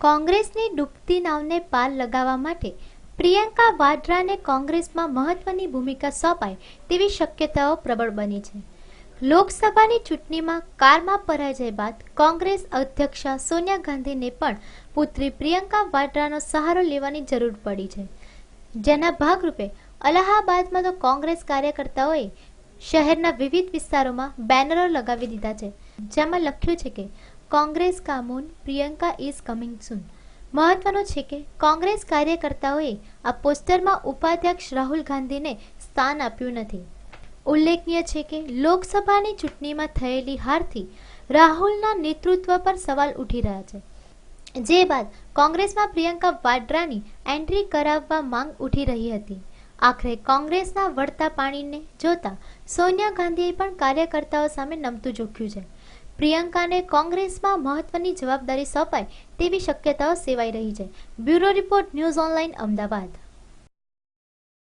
કોંગ્રેસની ડૂબતી નાવને પાર લગાવવા માટે પ્રિયંકા વાડ્રાને કોંગ્રેસમાં મહત્વની ભૂમિકા સોંપાય તેવી શક્યતાઓ પ્રબળ બની છે. લોકસભાની ચૂંટણીમાં કારમાં પરાજય બાદ કોંગ્રેસ અધ્યક્ષા સોનિયા ગાંધીને પણ પુત્રી પ્રિયંકા વાડ્રાનો સહારો લેવાની જરૂર પડી છે. જેના ભાગરૂપે અલ્હાબાદમાં તો કોંગ્રેસ કાર્યકર્તાઓએ શહેરના વિવિધ વિસ્તારોમાં બેનરો લગાવી દીધા છે, જેમાં લખ્યું છે કે કોંગ્રેસ કા મૂન પ્રિયંકા ઇઝ કમિંગ સૂન. મહત્વનું છે કે કોંગ્રેસ કાર્યકર્તાઓએ આ પોસ્ટરમાં ઉપાધ્યક્ષ રાહુલ ગાંધીને સ્થાન આપ્યું નથી. ઉલ્લેખનીય છે કે લોકસભાની ચૂંટણીમાં થયેલી હારથી રાહુલના નેતૃત્વ પર સવાલ ઉઠી રહ્યા છે, જે બાદ કોંગ્રેસમાં પ્રિયંકા વાડ્રાની એન્ટ્રી કરાવવા માંગ ઉઠી રહી હતી. આખરે કોંગ્રેસના વળતા પાણીને જોતા સોનિયા ગાંધીએ પણ કાર્યકર્તાઓ સામે નમતું જોખ્યું છે. પ્રિયંકાને કોંગ્રેસમાં મહત્વની જવાબદારી સોંપાય તેવી શક્યતાઓ સેવાઈ રહી છે. Bureau report, news online, Ahmedabad.